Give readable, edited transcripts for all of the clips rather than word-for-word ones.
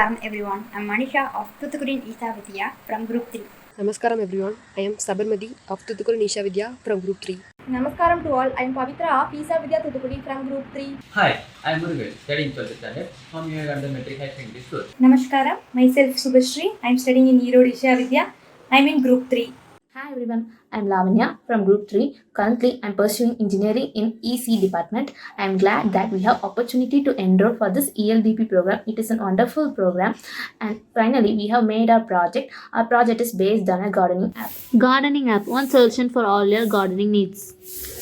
Namaskaram everyone. I'm Manisha of Thuthukudin Isha Vidhya from Group 3. Namaskaram everyone. I am Sabarmathi of Thuthukudin Isha Vidhya from Group 3. Namaskaram to all. I am Pavithra of Isha Vidhya Thuthukudi from Group 3. Hi, I am Murugavel, studying 12th standard from Murugavel Metric High Secondary School. Namaskaram. Myself Subhasri. I am studying in Erode Isha Vidhya. I am in Group 3. Hi everyone, I am Lavanya from Group 3. Currently, I am pursuing engineering in EC department. I am glad that we have opportunity to enroll for this ELDP program. It is a wonderful program, and finally we have made our project. Our project is based on a gardening app. Gardening app, one solution for all your gardening needs.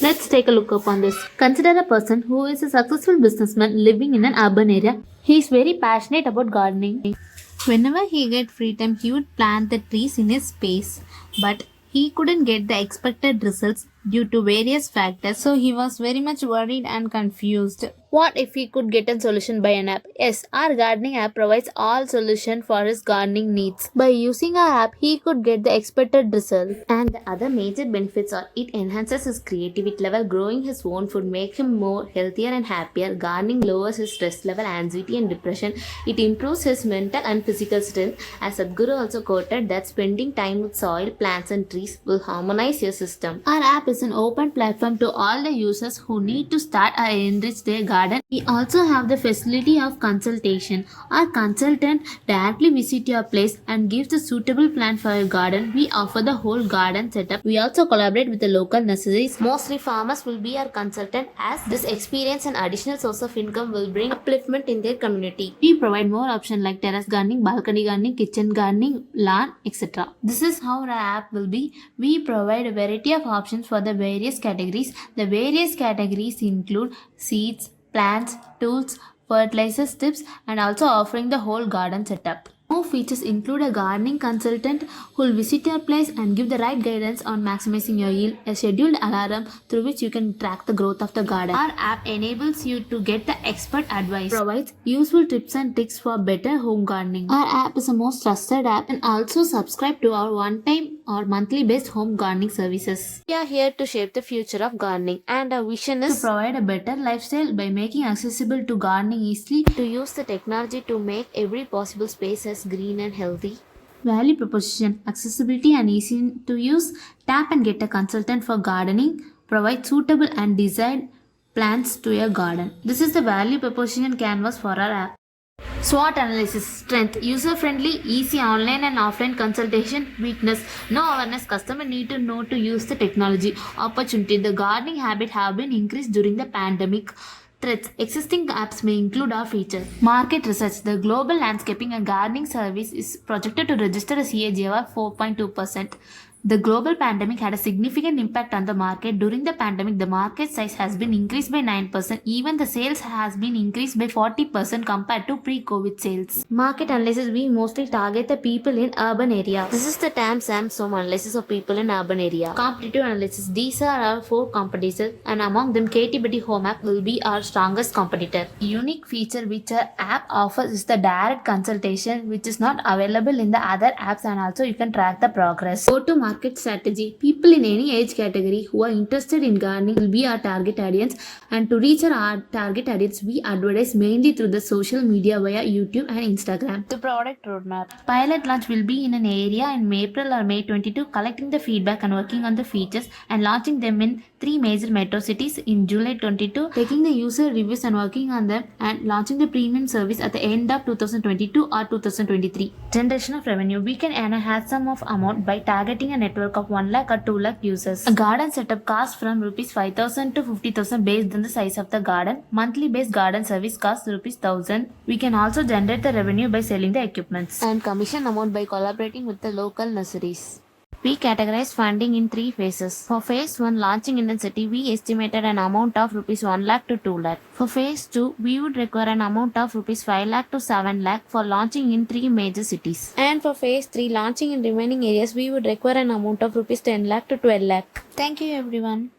Let's take a look upon this. Consider a person who is a successful businessman living in an urban area. He is very passionate about gardening. Whenever he get free time, he would plant the trees in his space, but he couldn't get the expected results due to various factors, so he was very much worried and confused. What if he could get a solution by an app? Yes, our gardening app provides all solution for his gardening needs. By using our app, he could get the expected result. And the other major benefits are it enhances his creativity level, growing his own food, make him more healthier and happier. Gardening lowers his stress level, anxiety and depression. It improves his mental and physical strength. As Sadhguru also quoted that spending time with soil, plants and trees will harmonize your system. Our app is an open platform to all the users who need to start or enrich their garden. We also have the facility of consultation. Our consultant directly visits your place and gives the suitable plan for your garden. We offer the whole garden setup. We also collaborate with the local nurseries. Mostly farmers will be our consultant, as this experience and additional source of income will bring upliftment in their community. We provide more options like terrace gardening, balcony gardening, kitchen gardening, lawn, etc. This is how our app will be. We provide a variety of options for the various categories. The various categories include seeds, plants, tools, fertilizers, tips, and also offering the whole garden setup. More features include a gardening consultant who will visit your place and give the right guidance on maximizing your yield, a scheduled alarm through which you can track the growth of the garden. Our app enables you to get the expert advice, provides useful tips and tricks for better home gardening. Our app is the most trusted app, and also subscribe to our one-time or monthly based home gardening services. We are here to shape the future of gardening, and our vision is to provide a better lifestyle by making accessible to gardening easily, to use the technology to make every possible space as green and healthy. Value proposition, accessibility and easy to use. Tap and get a consultant for gardening. Provide suitable and desired plants to your garden. This is the value proposition canvas for our app. SWOT analysis, strength, user-friendly, easy online and offline consultation. Weakness, no awareness, customer need to know to use the technology. Opportunity, the gardening habit have been increased during the pandemic. Threats, existing apps may include our features. Market research, the global landscaping and gardening service is projected to register a CAGR of 4.2%. The global pandemic had a significant impact on the market. During the pandemic, the market size has been increased by 9%. Even the sales has been increased by 40% compared to pre-COVID sales. Market analysis, we mostly target the people in urban areas. This is the TAM SAM SOM analysis of people in urban area. Competitive analysis, these are our 4 competitors, and among them KTBT Home app will be our strongest competitor. Unique feature which our app offers is the direct consultation, which is not available in the other apps, and also you can track the progress. Go to market strategy. People in any age category who are interested in gardening will be our target audience, and to reach our target audience, we advertise mainly through the social media via YouTube and Instagram. The product roadmap. Pilot launch will be in an area in April or May 22, collecting the feedback and working on the features and launching them in 3 major metro cities in July 22, taking the user reviews and working on them and launching the premium service at the end of 2022 or 2023. Generation of revenue. We can earn a handsome of amount by targeting a network of 1 lakh or 2 lakh users. A garden setup costs from rupees 5,000 to 50,000 based on the size of the garden. Monthly based garden service costs rupees 1,000. We can also generate the revenue by selling the equipments and commission amount by collaborating with the local nurseries. We categorize funding in 3 phases. For phase 1, launching in a city, we estimated an amount of rupees 1 lakh to 2 lakh. For phase 2, we would require an amount of rupees 5 lakh to 7 lakh for launching in 3 major cities. And for phase 3, launching in remaining areas, we would require an amount of rupees 10 lakh to 12 lakh. Thank you everyone.